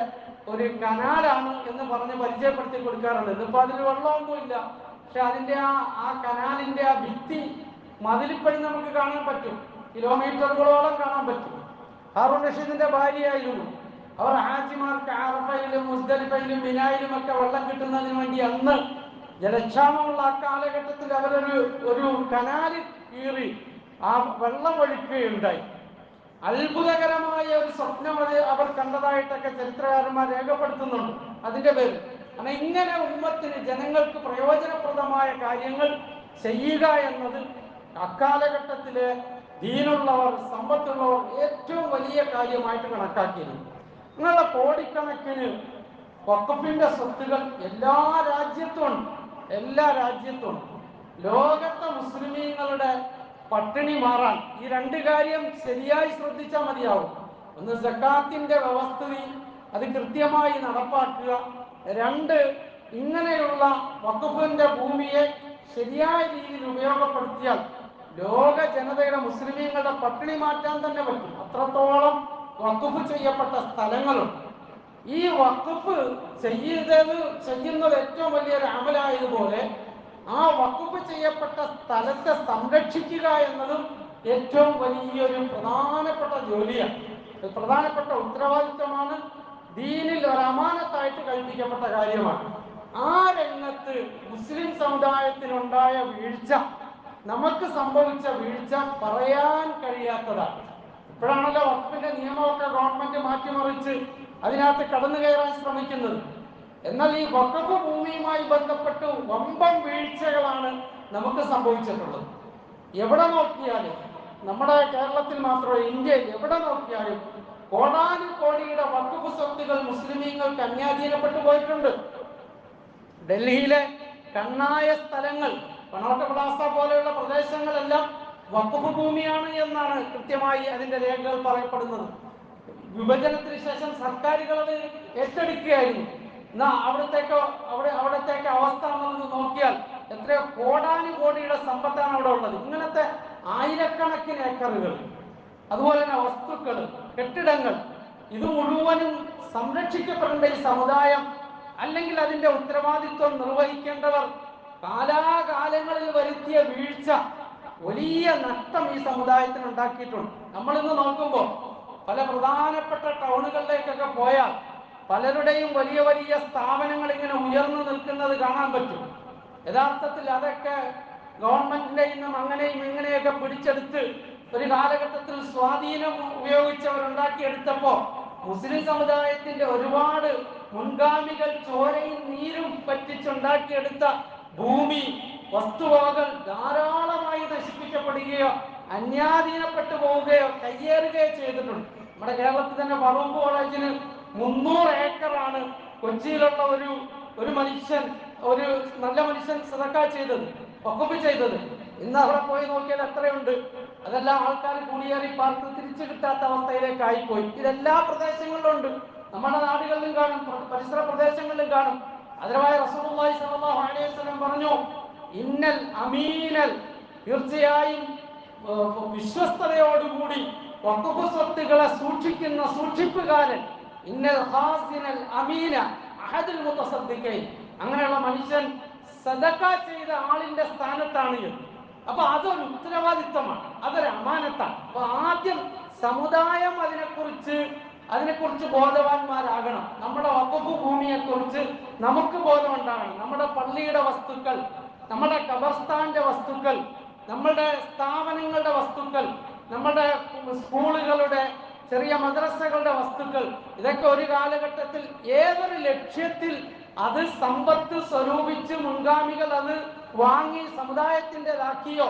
ഒരു കനാലാണ് എന്ന് പറഞ്ഞ് പരിചയപ്പെടുത്തി കൊടുക്കാറുണ്ട്. ഇതിപ്പോൾ അതിൽ വെള്ളമൊന്നുമില്ല, പക്ഷെ അതിന്റെ ആ കനാലിന്റെ ആ ഭിത്തി മതിലിപ്പടി നമുക്ക് കാണാൻ പറ്റും, കിലോമീറ്ററുകളോളം കാണാൻ പറ്റും. ഹാറൂൺ റഷീദിന്റെ ഭാര്യയായിരുന്നു. അവർ ഹാജിമാർക്ക് അറഫയിലും മുസ്ദലിഫയിലും മിനായിലും ഒക്കെ വെള്ളം കിട്ടുന്നതിന് വേണ്ടി അന്ന് ജലക്ഷാമമുള്ള ആ കാലഘട്ടത്തിൽ അവരൊരു കനാല് കീറി ആ വെള്ളം ഒഴുക്കുകയുണ്ടായി. അത്ഭുതകരമായ ഒരു സ്വപ്നം അവർ കണ്ടതായിട്ടൊക്കെ ചരിത്രകാരന്മാർ രേഖപ്പെടുത്തുന്നുണ്ട്. അതിന്റെ പേര് കാരണം ഇങ്ങനെ ഉമ്മത്തിന്, ജനങ്ങൾക്ക് പ്രയോജനപ്രദമായ കാര്യങ്ങൾ ചെയ്യുക എന്നത് അക്കാലഘട്ടത്തിലെ ദീനുള്ളവർ, സമ്പത്തുള്ളവർ ഏറ്റവും വലിയ കാര്യമായിട്ട് കണക്കാക്കിയിരുന്നു. അങ്ങനെയുള്ള കോടിക്കണക്കിന് വഖഫിന്റെ സ്വത്തുകൾ എല്ലാ രാജ്യത്തും ഉണ്ട്. ലോകത്തെ മുസ്ലിമീങ്ങളുടെ പട്ടിണി മാറാൻ ഈ രണ്ട് കാര്യം ശരിയായി ശ്രദ്ധിച്ചാൽ മതിയാവും. ഒന്ന്, സക്കാത്തിന്റെ വ്യവസ്ഥിതി അത് കൃത്യമായി നടപ്പാക്കുക. രണ്ട്, ഇങ്ങനെയുള്ള വഖഫിന്റെ ഭൂമിയെ ശരിയായ രീതിയിൽ ഉപയോഗപ്പെടുത്തിയാൽ ലോക ജനതയുടെ, മുസ്ലിമീങ്ങളുടെ പട്ടിണി മാറ്റാൻ തന്നെ പറ്റും. അത്രത്തോളം വഖഫ് ചെയ്യപ്പെട്ട സ്ഥലങ്ങളുണ്ട്. ഈ വഖഫ് ചെയ്യുന്നത് ഏറ്റവും വലിയൊരു അമലായതുപോലെ ആ വഖഫ് ചെയ്യപ്പെട്ട സ്ഥലത്തെ സംരക്ഷിക്കുക എന്നതും ഏറ്റവും വലിയൊരു പ്രധാനപ്പെട്ട ജോലിയാണ്, പ്രധാനപ്പെട്ട ഉത്തരവാദിത്വമാണ്, ദീനിൽ ഒരു അമാനത്തായിട്ട് കൽപ്പിക്കപ്പെട്ട കാര്യമാണ്. ആ രംഗത്ത് മുസ്ലിം സമുദായത്തിനുണ്ടായ വീഴ്ച, നമുക്ക് സംഭവിച്ച വീഴ്ച പറയാൻ കഴിയാത്തതാണ്. ഇപ്പോഴാണല്ലോ വഖഫിന്റെ നിയമമൊക്കെ ഗവൺമെന്റ് മാറ്റിമറിച്ച് അതിനകത്ത് കടന്നു കയറാൻ ശ്രമിക്കുന്നത്. എന്നാൽ ഈ വഖഫ് ഭൂമിയുമായി ബന്ധപ്പെട്ട് വമ്പൻ വീഴ്ചകളാണ് നമുക്ക് സംഭവിച്ചിട്ടുള്ളത്. എവിടെ നോക്കിയാലും, നമ്മുടെ കേരളത്തിൽ മാത്രമല്ല, ഇന്ത്യയിൽ എവിടെ നോക്കിയാലും കോടാനുകോടിയുടെ വഖഫ് സ്വത്തുകൾ മുസ്ലിമീങ്ങൾക്ക് അന്യാധീനപ്പെട്ടു പോയിട്ടുണ്ട്. ഡൽഹിയിലെ കണ്ണായ സ്ഥലങ്ങൾ, പണോട്ട പ്ലാസ പോലെയുള്ള പ്രദേശങ്ങളെല്ലാം വഖഫ് ഭൂമിയാണ് എന്നാണ് കൃത്യമായി അതിന്റെ രേഖകൾ പറയപ്പെടുന്നത്. വിഭജനത്തിന് ശേഷം സർക്കാരുകൾ അത് ഏറ്റെടുക്കുകയായിരുന്നു. എന്നാൽ അവിടത്തേക്ക് അവസ്ഥ എന്നുള്ളത് നോക്കിയാൽ എത്രയോ കോടാനുകോടിയുടെ സമ്പത്താണ് അവിടെ ഉള്ളത്. ഇങ്ങനത്തെ ആയിരക്കണക്കിന് ഏക്കറുകൾ, അതുപോലെ തന്നെ വസ്തുക്കൾ, കെട്ടിടങ്ങൾ, ഇത് മുഴുവനും സംരക്ഷിക്കപ്പെടേണ്ട ഈ സമുദായം, അല്ലെങ്കിൽ അതിന്റെ ഉത്തരവാദിത്വം നിർവഹിക്കേണ്ടവർ കാലാകാലങ്ങളിൽ വരുത്തിയ വീഴ്ച വലിയ നഷ്ടം ഈ സമുദായത്തിന് ഉണ്ടാക്കിയിട്ടുണ്ട്. നമ്മളിന്ന് നോക്കുമ്പോൾ പല പ്രധാനപ്പെട്ട ടൗണുകളിലേക്കൊക്കെ പോയാൽ പലരുടെയും വലിയ വലിയ സ്ഥാപനങ്ങൾ ഇങ്ങനെ ഉയർന്നു നിൽക്കുന്നത് കാണാൻ പറ്റും. യഥാർത്ഥത്തിൽ അതൊക്കെ ഗവൺമെന്റിന്റെ നിന്നും അങ്ങനെയും ഇങ്ങനെയൊക്കെ പിടിച്ചെടുത്ത് ഒരു കാലഘട്ടത്തിൽ സ്വാധീനം ഉപയോഗിച്ചവരുണ്ടാക്കിയെടുത്തപ്പോ മുസ്ലിം സമുദായത്തിന്റെ ഒരുപാട് മുൻഗാമികൾ ചോരയും നീരും പറ്റിച്ചുണ്ടാക്കിയെടുത്ത ഭൂമി വസ്തുവകകൾ ധാരാളമായി നശിപ്പിക്കപ്പെടുകയോ അന്യാധീനപ്പെട്ടു പോവുകയോ കയ്യേറുകയോ ചെയ്തിട്ടുണ്ട്. നമ്മുടെ കേരളത്തിൽ തന്നെ പറമ്പ് കോളേജിന് 300 ഏക്കറാണ് കൊച്ചിയിലുള്ള ഒരു മനുഷ്യൻ, ഒരു നല്ല മനുഷ്യൻ സദക്ക ചെയ്തത്, വഖഫ് ചെയ്തത്. ഇന്ന് അവിടെ പോയി നോക്കിയാൽ എത്രയുണ്ട്? അതെല്ലാം ആൾക്കാർ കുടിയേറി പാർത്ത് തിരിച്ചു കിട്ടാത്ത അവസ്ഥയിലേക്ക് ആയിപ്പോയി. ഇതെല്ലാ പ്രദേശങ്ങളിലും ഉണ്ട്, നമ്മുടെ നാടുകളിലും കാണും, പരിസര പ്രദേശങ്ങളിലും കാണും. അതിനായി റസൂലുള്ളാഹി സ്വല്ലല്ലാഹു അലൈഹി വസല്ലം പറഞ്ഞു, ഇന്നൽ അമീനൽ, തീർച്ചയായും വിശ്വസ്തയോടുകൂടി വഖഫ് സ്വത്തുക്കളെ സൂക്ഷിക്കുന്ന സൂക്ഷിപ്പുകാരൻ, ഇന്നൽ ഖാസിനൽ അമീന അഹദുൽ മുതസദ്ദിഖൈൻ, അങ്ങനെയുള്ള മനുഷ്യൻ സദഖ ചെയ്ത ആളിന്റെ സ്ഥാനത്താണ്. അപ്പൊ അതൊരു ഉത്തരവാദിത്തമാണ്, അതൊരു അമാനത്താണ്. അപ്പൊ ആദ്യം സമുദായം അതിനെക്കുറിച്ച് ബോധവാന്മാരാകണം. നമ്മുടെ വഖഫ് ഭൂമിയെക്കുറിച്ച് നമുക്ക് ബോധമുണ്ടാകണം. നമ്മുടെ പള്ളിയുടെ വസ്തുക്കൾ, നമ്മുടെ ഖബർസ്ഥാന്റെ വസ്തുക്കൾ, നമ്മുടെ സ്ഥാപനങ്ങളുടെ വസ്തുക്കൾ, നമ്മുടെ സ്കൂളുകളുടെ, ചെറിയ മദ്രസകളുടെ വസ്തുക്കൾ, ഇതൊക്കെ ഒരു കാലഘട്ടത്തിൽ ഏതൊരു ലക്ഷ്യത്തിൽ അത് സമ്പത്ത് സ്വരൂപിച്ച് മുൻഗാമികൾ അത് വാങ്ങി സമുദായത്തിൻ്റെതാക്കിയോ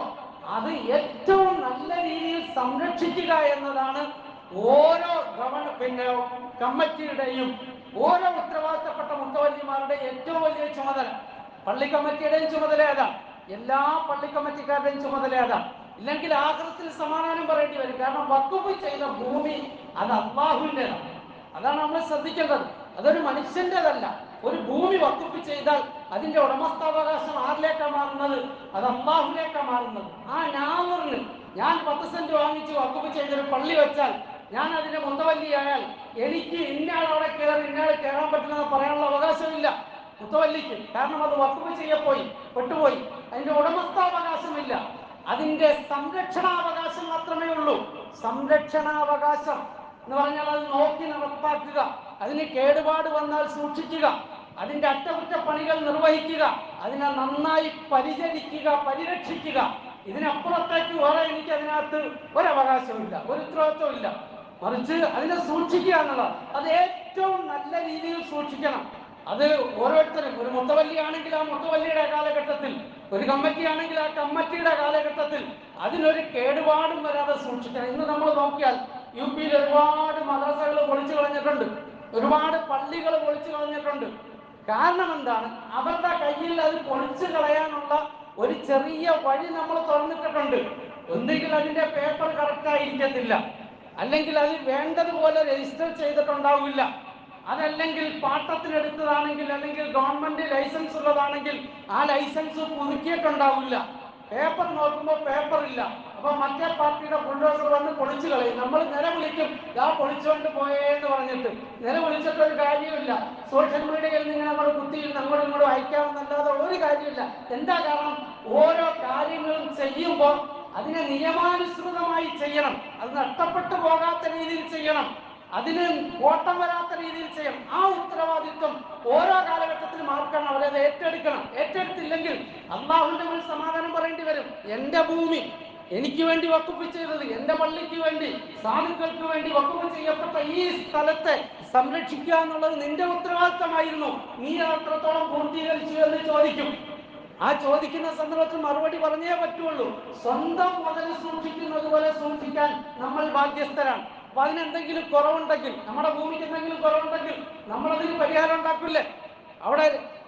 അത് ഏറ്റവും നല്ല രീതിയിൽ സംരക്ഷിക്കുക എന്നതാണ് ഓരോ കമ്മിറ്റിയുടെയും ഓരോ ഉത്തരവാദിത്തപ്പെട്ട മുത്തവല്ലിമാരുടെയും ഏറ്റവും വലിയ ചുമതല. പള്ളി കമ്മിറ്റിയുടെയും ചുമതല അതാണ്, എല്ലാ പള്ളി കമ്മിറ്റിക്കാരുടെയും ചുമതല അതാണ്. ഇല്ലെങ്കിൽ ആഖിറത്തിൽ സമാധാനം പറയേണ്ടി വരും. കാരണം വഖഫ് ചെയ്ത ഭൂമി അത് അല്ലാഹുവിൻ്റെതാണ്. അതാണ് നമ്മൾ ശ്രദ്ധിക്കേണ്ടത്. അതൊരു മനുഷ്യൻ്റെതല്ല. ഒരു ഭൂമി വഖഫ് ചെയ്താൽ അതിന്റെ ഉടമസ്ഥാവകാശം ആരിലേക്കാണ് മാറുന്നത്? അത് അല്ലാഹുവിലേക്കാണ് മാറുന്നത്. ആ നാമറിന് ഞാൻ 10 സെന്റ് വാങ്ങിച്ച് വഖഫ് ചെയ്തൊരു പള്ളി വെച്ചാൽ, ഞാൻ അതിന്റെ മുത്തവല്ലിയായാൽ എനിക്ക് ഇന്നയാൾ അവിടെ കയറി ഇന്നയാൾ കയറാൻ പറ്റില്ലെന്ന് പറയാനുള്ള അവകാശമില്ല മുത്തവല്ലിക്ക്. കാരണം അത് വഖഫ് ചെയ്യപ്പോയി പെട്ടുപോയി. അതിന്റെ ഉടമസ്ഥാവകാശമില്ല, അതിന്റെ സംരക്ഷണാവകാശം മാത്രമേ ഉള്ളൂ. സംരക്ഷണാവകാശം എന്ന് പറഞ്ഞാൽ അത് നോക്കി നടപ്പാക്കുക, അതിന് കേടുപാട് വന്നാൽ സൂക്ഷിക്കുക, അതിന്റെ അറ്റകുറ്റപ്പണികൾ നിർവഹിക്കുക, അതിനെ നന്നായി പരിചരിക്കുക, പരിരക്ഷിക്കുക. ഇതിനപ്പുറത്തേക്ക് വേറെ എനിക്ക് അതിനകത്ത് ഒരവകാശമില്ല, ഒരു ഉത്തരവാദിത്വം ഇല്ല. മറിച്ച് അതിനെ സൂക്ഷിക്കുക എന്നുള്ളത്, അത് ഏറ്റവും നല്ല രീതിയിൽ സൂക്ഷിക്കണം. അത് ഓരോരുത്തരും, ഒരു മുത്തവല്ലിയാണെങ്കിൽ ആ മുത്തവല്ലിയുടെ കാലഘട്ടത്തിൽ, ഒരു കമ്മിറ്റി ആണെങ്കിൽ ആ കമ്മിറ്റിയുടെ കാലഘട്ടത്തിൽ അതിനൊരു കേടുപാടും വരാതെ സൂക്ഷിക്കണം. ഇന്ന് നമ്മൾ നോക്കിയാൽ യുപിയിൽ ഒരുപാട് മദ്രസകൾ പൊളിച്ചു കളഞ്ഞിട്ടുണ്ട്, ഒരുപാട് പള്ളികൾ പൊളിച്ചു കളഞ്ഞിട്ടുണ്ട്. കാരണം എന്താണ്? അവരുടെ കയ്യിൽ അത് പൊളിച്ചു കളയാനുള്ള ഒരു ചെറിയ വഴി നമ്മൾ തുറന്നിട്ടിട്ടുണ്ട്. ഒന്നുകിൽ അതിന്റെ പേപ്പർ കറക്റ്റ് ആയിരിക്കത്തില്ല, അല്ലെങ്കിൽ അത് വേണ്ടതുപോലെ രജിസ്റ്റർ ചെയ്തിട്ടുണ്ടാവില്ല, അതല്ലെങ്കിൽ പാട്ടത്തിനെടുത്തതാണെങ്കിൽ, അല്ലെങ്കിൽ ഗവൺമെന്റ് ലൈസൻസ് ഉള്ളതാണെങ്കിൽ ആ ലൈസൻസ് പുതുക്കിയിട്ടുണ്ടാവില്ല. പേപ്പർ നോക്കുമ്പോൾ പേപ്പർ ഇല്ല. അപ്പൊ മറ്റേ പാർട്ടിയുടെ ബുൾഡോസർ വന്ന് പൊളിച്ചു കളയും. നമ്മൾ നിലവിളിക്കും, ആ പൊളിച്ചുകൊണ്ട് പോയേന്ന് പറഞ്ഞിട്ട്. നിലവിളിച്ചിട്ട് ഒരു കാര്യമില്ല. സോഷ്യൽ മീഡിയയിൽ നിന്ന് നമ്മൾ കുത്തിയിരുന്ന് അങ്ങോട്ടും ഇങ്ങോട്ടും അയക്കാമെന്നല്ലാതെ ഒരു കാര്യമില്ല. എന്താ കാരണം? ഓരോ കാര്യങ്ങളും ചെയ്യുമ്പോൾ അതിനെ നിയമാനുസൃതമായി ചെയ്യണം, അത് നഷ്ടപ്പെട്ടു പോകാത്ത രീതിയിൽ ചെയ്യണം, അതിന് ഓട്ടം വരാത്ത രീതിയിൽ ചെയ്യണം. ആ ഉത്തരവാദിത്വം ഓരോ കാലഘട്ടത്തിലും ആർക്കാണ്? അവരത് ഏറ്റെടുക്കണം. ഏറ്റെടുത്തില്ലെങ്കിൽ അല്ലാഹുവിന്റെ മുന്നിൽ സമാധാനം പറയേണ്ടി വരും. എന്റെ ഭൂമി എനിക്ക് വേണ്ടി വഖഫ് ചെയ്തത്, എന്റെ പള്ളിക്ക് വേണ്ടി, സാധുക്കൾക്ക് വേണ്ടി വഖഫ് ചെയ്യപ്പെട്ട ഈ സ്ഥലത്തെ സംരക്ഷിക്കുക എന്നുള്ളത് നിന്റെ ഉത്തരവാദിത്തമായിരുന്നു. നീ അത്രത്തോളം പൂർത്തീകരിച്ചു എന്ന് ചോദിക്കും. ആ ചോദിക്കുന്ന സന്ദർഭത്തിൽ മറുപടി പറഞ്ഞേ പറ്റുള്ളൂ. സ്വന്തം മുതൽ സൂക്ഷിക്കുന്നത് പോലെ സൂക്ഷിക്കാൻ നമ്മൾ ബാധ്യസ്ഥരാണ്. അപ്പൊ അതിനെന്തെങ്കിലും കുറവുണ്ടെങ്കിൽ, നമ്മുടെ ഭൂമിക്ക് എന്തെങ്കിലും കുറവുണ്ടെങ്കിൽ നമ്മളതിന് പരിഹാരം ഉണ്ടാക്കില്ലേ? അവിടെ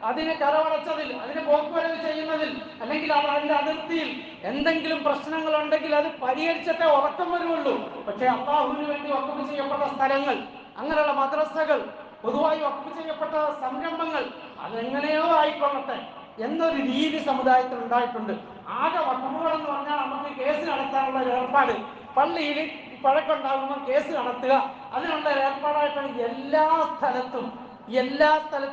അതിന് കരമടച്ചതിൽ, അതിന് പോക്കുവരവ് ചെയ്യുന്നതിൽ, അല്ലെങ്കിൽ അതിന്റെ അതിർത്തിയിൽ എന്തെങ്കിലും പ്രശ്നങ്ങൾ ഉണ്ടെങ്കിൽ അത് പരിഹരിച്ചിട്ടേ ഉറക്കം വരുള്ളൂ. പക്ഷെ അല്ലാഹുവിന് വേണ്ടി വഖഫ് ചെയ്യപ്പെട്ട സ്ഥലങ്ങൾ, അങ്ങനെയുള്ള മദ്രസകൾ, പൊതുവായി വഖഫ് ചെയ്യപ്പെട്ട സംരംഭങ്ങൾ, അതെങ്ങനെയോ ആയിക്കൊള്ളട്ടെ എന്നൊരു രീതി സമുദായത്തിൽ ഉണ്ടായിട്ടുണ്ട്. ആകെ വഖഫുകൾ എന്ന് പറഞ്ഞാൽ നമുക്ക് കേസ് നടത്താനുള്ള ഒരു ഏർപ്പാട്, പള്ളിയിൽ പഴക്കുണ്ടാകുമ്പോൾ കേസ് നടത്തുക, അതിനുള്ള ഏർപ്പാടായിട്ടാണ് എല്ലാ സ്ഥലത്തും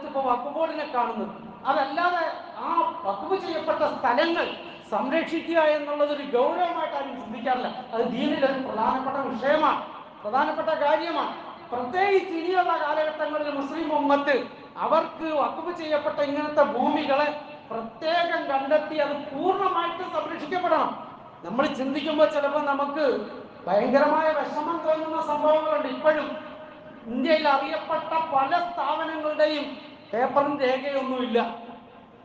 ഇപ്പൊ വഖഫ് ബോർഡിനെ കാണുന്നത്. അതല്ലാതെ ആ വഖഫ് ചെയ്യപ്പെട്ട സ്ഥലങ്ങൾ സംരക്ഷിക്കുക എന്നുള്ളതൊരു ഗൗരവമായിട്ട് ആരും ചിന്തിക്കാറില്ല. അത് ദീനിലൊരു പ്രധാനപ്പെട്ട വിഷയമാണ്, പ്രധാനപ്പെട്ട കാര്യമാണ്. പ്രത്യേകിച്ച് ഇനിയുള്ള കാലഘട്ടങ്ങളിൽ മുസ്ലിം ഉമ്മത്ത് അവർക്ക് വഖഫ് ചെയ്യപ്പെട്ട ഇങ്ങനത്തെ ഭൂമികളെ പ്രത്യേകം കണ്ടെത്തി അത് പൂർണ്ണമായിട്ട് സംരക്ഷിക്കപ്പെടണം. നമ്മൾ ചിന്തിക്കുമ്പോൾ ചിലപ്പോൾ നമുക്ക് ഭയങ്കരമായ വിഷമം തോന്നുന്ന സംഭവങ്ങളുണ്ട്. ഇപ്പോഴും ഇന്ത്യയിൽ അറിയപ്പെട്ട പല സ്ഥാപനങ്ങളുടെയും പേപ്പറും രേഖയൊന്നുമില്ല.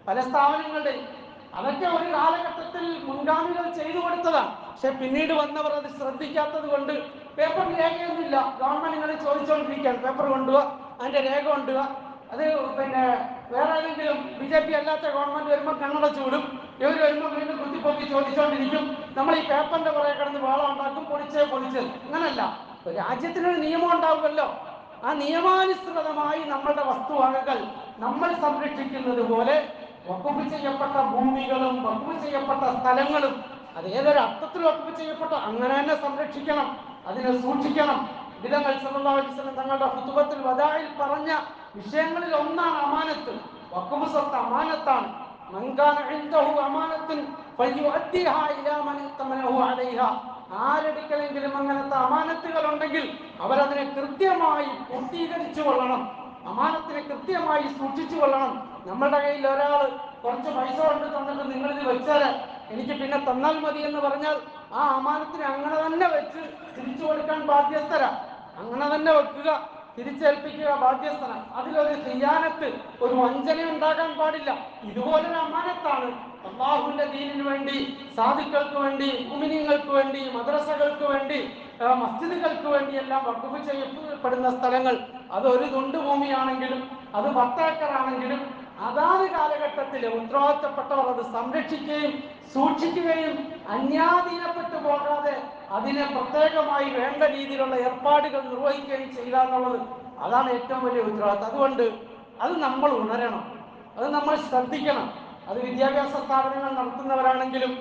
പല സ്ഥാപനങ്ങളുടെയും അതൊക്കെ ഒരു കാലഘട്ടത്തിൽ മുൻഗാമികൾ ചെയ്തു കൊടുത്തതാണ്. പക്ഷെ പിന്നീട് വന്നവർ അത് ശ്രദ്ധിക്കാത്തത് കൊണ്ട് പേപ്പർ രേഖയൊന്നുമില്ല. ഗവൺമെന്റ് ഇങ്ങനെ ചോദിച്ചുകൊണ്ടിരിക്കുകയാണ്, പേപ്പർ കൊണ്ടുപോവാ, അതിന്റെ രേഖ കൊണ്ടുപോവാ. അത് പിന്നെ വേറെ ഏതെങ്കിലും BJP അല്ലാത്ത ഗവൺമെന്റ് വരുമ്പോൾ കണ്ണടച്ചു വിടും. ഇവർ വരുമ്പോൾ വീണ്ടും കുത്തിപ്പൊക്കി ചോദിച്ചുകൊണ്ടിരിക്കും. നമ്മൾ ഈ പേപ്പറിന്റെ പുറകെ കിടന്ന് വേളം ഉണ്ടാക്കും, പൊളിച്ചേ. അങ്ങനല്ല, രാജ്യത്തിനൊരു നിയമം ഉണ്ടാവുമല്ലോ. ആ നിയമാനുസൃതമായി നമ്മളുടെ വസ്തുവകകൾ നമ്മൾ സംരക്ഷിക്കുന്നത് പോലെ വഖഫ് ചെയ്യപ്പെട്ട ഭൂമികളും വഖഫ് ചെയ്യപ്പെട്ട സ്ഥലങ്ങളും അത് ഏതൊരു അർത്ഥത്തിൽ വഖഫ് ചെയ്യപ്പെട്ട അങ്ങനെ തന്നെ സംരക്ഷിക്കണം, അതിനെ സൂക്ഷിക്കണം. നബി സല്ലല്ലാഹു അലൈഹി വസല്ലം തങ്ങളുടെ ഖുതുബത്തുൽ വദാഇൽ പറഞ്ഞ വിഷയങ്ങളിൽ ഒന്നാണ് അമാനത്ത്. വഖഫ് സ്വത്ത് അമാനത്താണ്. മൻ കാന ഇൻദഹു അമാനത്തുൻ ഫയുഅദ്ദിഹാ ഇലാ മൻ തമനഹു അലൈഹാ. ആരെടുക്കലെങ്കിലും അങ്ങനത്തെ അമാനത്തുകൾ ഉണ്ടെങ്കിൽ അവരതിനെ കൃത്യമായി പൂർത്തീകരിച്ചു കൊള്ളണം, അമാനത്തിനെ കൃത്യമായി സൂക്ഷിച്ചു കൊള്ളണം. നമ്മുടെ കയ്യിൽ ഒരാൾ കുറച്ച് പൈസ കൊണ്ട് തന്നിട്ട് നിങ്ങളിത് വെച്ചാൽ എനിക്ക് പിന്നെ തന്നാൽ മതി എന്ന് പറഞ്ഞാൽ ആ അമാനത്തിനെ അങ്ങനെ തന്നെ വെച്ച് തിരിച്ചു കൊടുക്കാൻ ബാധ്യസ്ഥരാ. അങ്ങനെ തന്നെ വെക്കുക, തിരിച്ചേൽപ്പിക്കുക ബാധ്യസ്ഥന. അതിലൊരു ഖിയാനത്ത്, ഒരു വഞ്ചന ഉണ്ടാകാൻ പാടില്ല. ഇതുപോലൊരു അമാനത്താണ് അല്ലാഹുവിന്റെ ദീനിന് വേണ്ടി, സാധുക്കൾക്ക് വേണ്ടി, മുഅ്മിനീങ്ങൾക്ക് വേണ്ടി, മദ്രസകൾക്ക് വേണ്ടി, മസ്ജിദുകൾക്ക് വേണ്ടി എല്ലാം വഖഫ് ചെയ്യപ്പെടുന്ന സ്ഥലങ്ങൾ. അതൊരു തുണ്ട് ഭൂമിയാണെങ്കിലും അത് 10 ഏക്കറാണെങ്കിലും അതാത് കാലഘട്ടത്തിൽ ഉത്തരവാദിത്തപ്പെട്ടവർ അത് സംരക്ഷിക്കുകയും സൂക്ഷിക്കുകയും അന്യാധീനപ്പെട്ടു പോകാതെ അതിനെ പ്രത്യേകമായി വേണ്ട രീതിയിലുള്ള ഏർപ്പാടുകൾ നിർവഹിക്കുകയും ചെയ്യുക എന്നുള്ളത് അതാണ് ഏറ്റവും വലിയ ഉത്തരവാദിത്തം. അതുകൊണ്ട് അത് നമ്മൾ ഉണരണം, അത് നമ്മൾ ശ്രദ്ധിക്കണം. അത് വിദ്യാഭ്യാസ സ്ഥാപനങ്ങൾ നടത്തുന്നവരാണെങ്കിലും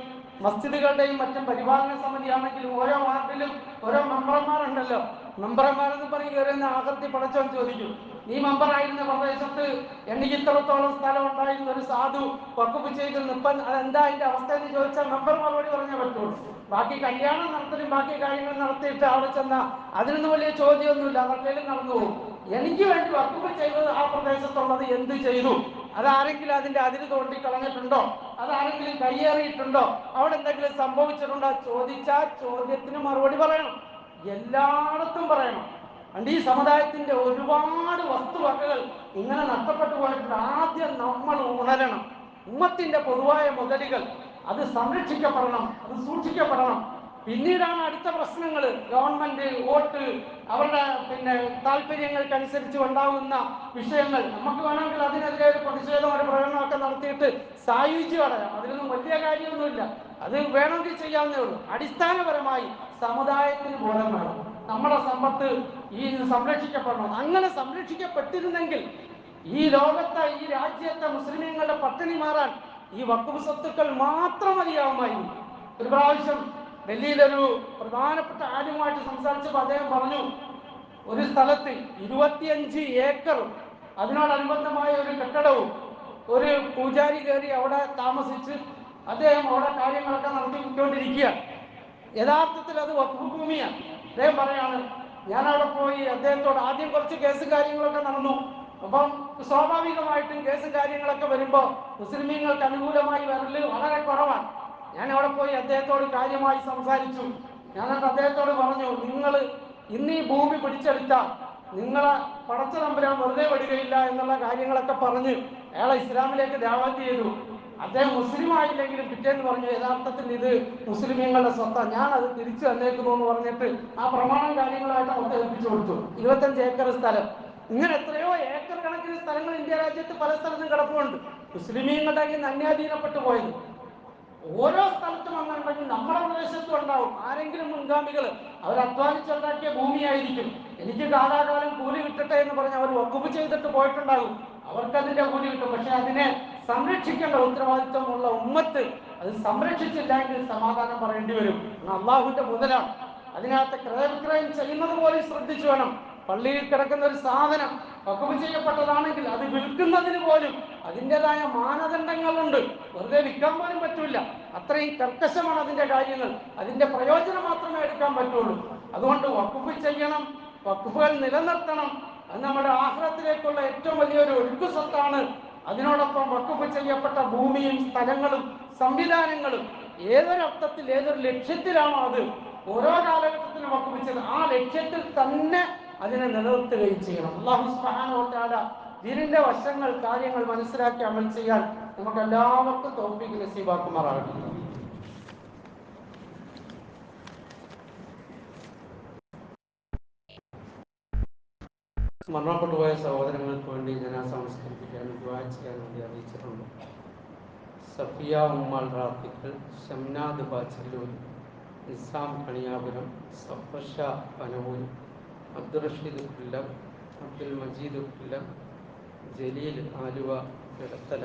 മസ്ജിദുകളുടെയും മറ്റും പരിപാലന സമിതിയാണെങ്കിലും ഓരോ വാർഡിലും ഓരോ മെമ്പർമാരുണ്ടല്ലോ. മെമ്പർമാരെന്ന് പറഞ്ഞ് കയറുന്ന ആകൃതി പടച്ചോൻ ചോദിക്കും, നീ മെമ്പറായിരുന്ന പ്രദേശത്ത് എനിക്ക് ഇത്രത്തോളം സ്ഥലം ഉണ്ടായിരുന്ന ഒരു സാധു വഖഫ് ചെയ്ത് നിൽപ്പാൻ അതെന്താ അതിന്റെ അവസ്ഥ എന്ന് ചോദിച്ചാൽ മെമ്പർ മറുപടി പറഞ്ഞേ പറ്റുള്ളൂ. ബാക്കി കല്യാണം നടത്തലും ബാക്കി കാര്യങ്ങൾ നടത്തിയിട്ട് അവിടെ ചെന്ന അതിനൊന്നും വലിയ ചോദ്യമൊന്നുമില്ല, അതൊക്കെയും നടന്നു പോകും. എനിക്ക് വേണ്ടി വഖഫ് ചെയ്തത് ആ പ്രദേശത്തുള്ളത് എന്ത് ചെയ്തു, അതാരെങ്കിലും അതിന്റെ അതിര് തോണ്ടി കളഞ്ഞിട്ടുണ്ടോ, അതാരെങ്കിലും കയ്യേറിയിട്ടുണ്ടോ, അവിടെ എന്തെങ്കിലും സംഭവിച്ചിട്ടുണ്ടോ ചോദിച്ചാൽ ചോദ്യത്തിന് മറുപടി പറയണം, എല്ലായിടത്തും പറയണം. അതുകൊണ്ട് ഈ സമുദായത്തിന്റെ ഒരുപാട് വസ്തുവകകൾ ഇങ്ങനെ നഷ്ടപ്പെട്ടു പോയിട്ടുണ്ട്. ആദ്യം നമ്മൾ ഉണരണം. ഉമ്മത്തിന്റെ പൊതുവായ മുതലുകൾ അത് സംരക്ഷിക്കപ്പെടണം, അത് സൂക്ഷിക്കപ്പെടണം. പിന്നീടാണ് അടുത്ത പ്രശ്നങ്ങൾ. ഗവൺമെന്റ് വോട്ട്, അവരുടെ താല്പര്യങ്ങൾക്കനുസരിച്ച് ഉണ്ടാകുന്ന വിഷയങ്ങൾ. നമുക്ക് വേണമെങ്കിൽ അതിനെതിരെ ഒരു പ്രതിഷേധം, ഒരു പ്രകടനമൊക്കെ നടത്തിയിട്ട് സായുജ്യം അടയാം. അതിലൊന്നും വലിയ കാര്യമൊന്നുമില്ല, അത് വേണമെങ്കിൽ ചെയ്യാവുന്നേ ഉള്ളൂ. അടിസ്ഥാനപരമായി സമുദായത്തിന് ബോധം വേണം, നമ്മുടെ സമ്പത്ത് ഈ സംരക്ഷിക്കപ്പെടണം. അങ്ങനെ സംരക്ഷിക്കപ്പെട്ടിരുന്നെങ്കിൽ ഈ ലോകത്തെ, ഈ രാജ്യത്തെ മുസ്ലിമീങ്ങളുടെ പട്ടിണി മാറാൻ ഈ വഖഫ് സ്വത്തുക്കൾ മാത്രം മതിയാവുമായിരുന്നു. ഒരു പ്രാവശ്യം ഡൽഹിയിലൊരു പ്രധാനപ്പെട്ട ആര്യമായിട്ട് സംസാരിച്ചപ്പോൾ അദ്ദേഹം പറഞ്ഞു, ഒരു സ്ഥലത്ത് 25 ഏക്കറും അതിനോടനുബന്ധമായ ഒരു കെട്ടിടവും ഒരു പൂജാരി കയറി അവിടെ താമസിച്ച് അദ്ദേഹം അവിടെ കാര്യങ്ങളൊക്കെ നടത്തിക്കൊണ്ടിരിക്കുക. യഥാർത്ഥത്തിൽ അത് വഖഫ് ഭൂമിയാണ്. അദ്ദേഹം പറയാണ്, ഞാനവിടെ പോയി അദ്ദേഹത്തോട് ആദ്യം കുറച്ച് കേസും കാര്യങ്ങളൊക്കെ നടന്നു. അപ്പം സ്വാഭാവികമായിട്ടും കേസും കാര്യങ്ങളൊക്കെ വരുമ്പോൾ മുസ്ലിമീങ്ങൾക്ക് അനുകൂലമായി വരല് വളരെ കുറവാണ്. ഞാൻ അവിടെ പോയി അദ്ദേഹത്തോട് കാര്യമായി സംസാരിച്ചു. ഞാനത് അദ്ദേഹത്തോട് പറഞ്ഞു, നിങ്ങൾ ഇന്ന് ഈ ഭൂമി പിടിച്ചെടുത്താൽ നിങ്ങളെ പടച്ച തമ്പുരാൻ വെറുതെ വിടുകയില്ല എന്നുള്ള കാര്യങ്ങളൊക്കെ പറഞ്ഞ് അയാളെ ഇസ്ലാമിലേക്ക് ദഅവത്ത് ചെയ്തു. അദ്ദേഹം മുസ്ലിം ആയില്ലെങ്കിലും പിറ്റേന്ന് പറഞ്ഞു, യഥാർത്ഥത്തിൽ ഇത് മുസ്ലിമീങ്ങളുടെ സ്വത്താണ്, ഞാൻ അത് തിരിച്ചു തന്നേക്കുന്നു എന്ന് പറഞ്ഞിട്ട് ആ പ്രമാണം കാര്യങ്ങളായിട്ട് മൊത്തം ഏൽപ്പിച്ചു കൊടുത്തു. 25 ഏക്കർ സ്ഥലം. ഇങ്ങനെ എത്രയോ ഏക്കർ കണക്കിന് സ്ഥലങ്ങൾ ഇന്ത്യ രാജ്യത്ത് പല സ്ഥലത്തും കിടപ്പുണ്ട്, മുസ്ലിമീങ്ങളുടെ കയ്യിൽ നിന്ന് അന്യാധീനപ്പെട്ടു പോയത്. ഓരോ സ്ഥലത്തും അങ്ങനെ ഉണ്ടെങ്കിൽ നമ്മുടെ പ്രദേശത്തും ഉണ്ടാവും. ആരെങ്കിലും മുൻഗാമികൾ അവർ അധ്വാനിച്ചുണ്ടാക്കിയ ഭൂമിയായിരിക്കും, എനിക്ക് കാലാകാലം കൂലി കിട്ടട്ടെ എന്ന് പറഞ്ഞ് അവർ വഖഫ് ചെയ്തിട്ട് പോയിട്ടുണ്ടാകും, അവർക്ക് അതിന്റെ കൂലി കിട്ടും. പക്ഷെ അതിനെ സംരക്ഷിക്കേണ്ട ഉത്തരവാദിത്വമുള്ള ഉമ്മത്ത് അത് സംരക്ഷിച്ചില്ലെങ്കിൽ സമാധാനം പറയേണ്ടി വരും. അള്ളാഹുവിന്റെ മുതലാണ്. അതിനകത്ത് ക്രയവിക്രയം ചെയ്യുന്നത് പോലെ ശ്രദ്ധിച്ചു വേണം. പള്ളിയിൽ കിടക്കുന്ന ഒരു സാധനം വഖഫ് ചെയ്യപ്പെട്ടതാണെങ്കിൽ അത് വിൽക്കുന്നതിന് പോലും അതിൻ്റെതായ മാനദണ്ഡങ്ങളുണ്ട്. വെറുതെ വിൽക്കാൻ പോലും പറ്റില്ല. അത്രയും കർക്കശമാണ് അതിൻ്റെ കാര്യങ്ങൾ. അതിൻ്റെ പ്രയോജനം മാത്രമേ എടുക്കാൻ പറ്റുള്ളൂ. അതുകൊണ്ട് വഖഫ് ചെയ്യണം, വഖഫുകൾ നിലനിർത്തണം. അത് നമ്മുടെ ആഖിറത്തിലേക്കുള്ള ഏറ്റവും വലിയൊരു ഒഴുക്ക് സ്വത്താണ്. അതിനോടൊപ്പം വഖഫ് ചെയ്യപ്പെട്ട ഭൂമിയും സ്ഥലങ്ങളും സംവിധാനങ്ങളും ഏതൊരർത്ഥത്തിൽ ഏതൊരു ലക്ഷ്യത്തിലാണോ അത് ഓരോ കാലഘട്ടത്തിലും വഖഫ് ആ ലക്ഷ്യത്തിൽ തന്നെ അതിനെ നിലനിർത്തുകയും ചെയ്യണം. അല്ലാഹു സുബ്ഹാനഹു വ തആല ദീനിന്റെ വശങ്ങൾ കാര്യങ്ങൾ മനസ്സിലാക്കി അമൽ ചെയ്യാൻ നമുക്ക് എല്ലാവർക്കും തൗഫീഖ് നസീബാക്കുമാറാകട്ടെ. മരണപ്പെട്ടുപോയ സഹോദരങ്ങൾക്ക് വേണ്ടി ജനാസ സംസ്കരിപ്പിക്കാൻ ദുആ ചെയ്യാൻ വേണ്ടി അറിയിച്ചിട്ടുണ്ട്. സഫിയ ഉമ്മാൽ റാത്തിക്കൽ, ഷംനാദ് ബാച്ചല്ലൂർ, നിസാം കണിയാപുരം, സഫർഷ പനവൂർ, അബ്ദുൾ റഷീദ് കൊല്ലം, അബ്ദുൽ മജീദ് കൊല്ലം, ജലീൽ ആലുവ കിടത്തല,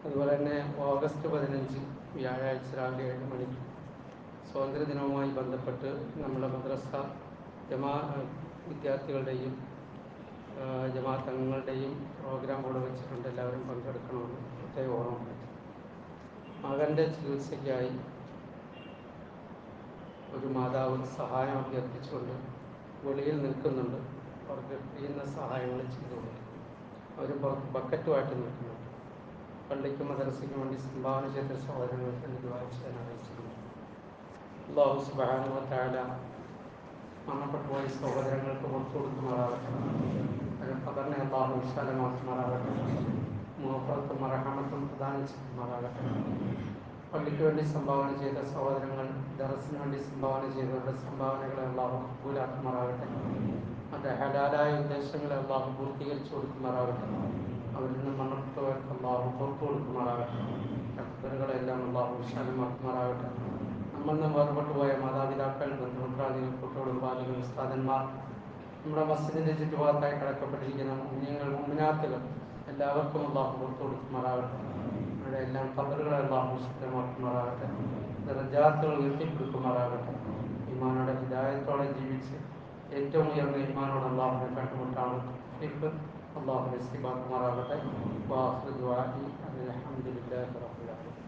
അതുപോലെ തന്നെ ഓഗസ്റ്റ് 15 വ്യാഴാഴ്ച രാവിലെ 7 മണിക്ക് സ്വാതന്ത്ര്യദിനവുമായി ബന്ധപ്പെട്ട് നമ്മുടെ മദ്രസ വിദ്യാർത്ഥികളുടെയും ജമാഅത്ത് അംഗങ്ങളുടെയും പ്രോഗ്രാം ഇവിടെ വെച്ചിട്ടുണ്ട്. എല്ലാവരും പങ്കെടുക്കണമെന്ന് പ്രത്യേക ഓർമ്മപ്പെടുത്തി. മകൻ്റെ ചികിത്സയ്ക്കായി ഒരു മാതാവ് സഹായം അഭ്യർത്ഥിച്ചുകൊണ്ട് വെളിയിൽ നിൽക്കുന്നുണ്ട്. അവർക്ക് ചെയ്യുന്ന സഹായങ്ങൾ ചെയ്തുകൊണ്ട് അവർ ബക്കറ്റുമായിട്ട് നിൽക്കുന്നുണ്ട്. പള്ളിക്കും മദ്രസയ്ക്കും വേണ്ടി സംഭാവന ചെയ്ത സഹോദരങ്ങൾക്ക് ദുആ ചെയ്യാൻ അറിയിച്ചിട്ടുണ്ട്. അല്ലാഹു സുബ്ഹാനഹു വ തആല മരണപ്പെട്ടുപോയ സഹോദരങ്ങൾക്ക് പുറത്തു കൊടുക്കുമാറാകട്ടെ. ഖബറിനെ അല്ലാഹു വിശാലമാക്കുമാറാകട്ടെ. മഗ്ഫിറത്തും റഹ്മത്തും പ്രദാനം ചെയ്യുമാറാകട്ടെ. പള്ളിക്ക് വേണ്ടി സംഭാവന ചെയ്ത സഹോദരങ്ങൾ, ദർസിന് വേണ്ടി സംഭാവന ചെയ്തവരുടെ സംഭാവനകളെ അല്ലാഹു കബൂലാക്കുമാറാകട്ടെ. അവരുടെ ഹലാലായ ഉദ്ദേശങ്ങളെ അല്ലാഹു പൂർത്തീകരിച്ചു കൊടുക്കുമാറാകട്ടെ. അവരിൽ നിന്ന് മരണപ്പെട്ടവർക്ക് അല്ലാഹു പുറത്തു കൊടുക്കുമാറാകട്ടെ. ഖബറുകളെല്ലാം അല്ലാഹു വിശാലമാക്കുമാറാകട്ടെ. നമ്മൾ നിന്ന് വേർപെട്ടുപോയ മാതാപിതാക്കൾ, ബന്ധുമിത്രാദികൾ, കുട്ടികളുപാദികൾ, ഉസ്താദന്മാർ, നമ്മുടെ മസ്ജിദിൻ്റെ ചുറ്റുഭാഗത്തായി കിടക്കപ്പെട്ടിരിക്കുന്ന മുഅ്മിനീങ്ങൾ, മുഅ്മിനാത്തുകൾ എല്ലാവർക്കും അല്ലാഹു പുറത്തു കൊടുക്കുമാറാകട്ടെ. അവരുടെ എല്ലാം ഖബറുകളെ അല്ലാഹു വിശാലമാക്കുമാറാകട്ടെ. ദറജാത്തുകൾ ഉയർത്തിക്കൊടുക്കുമാറാകട്ടെ. ഈമാനോടെ ഹിദായത്തോടെ ജീവിച്ച് ഏറ്റവും ഉയർന്ന ഈമാനോട് അല്ലാഹുവിനെ കണ്ടുമുട്ടാണ് അല്ലാഹു നസീബാക്കുമാറാകട്ടെ. വാഖിറു ദുആഇ അൽഹംദുലില്ലാഹി റബ്ബിൽ ആലമീൻ.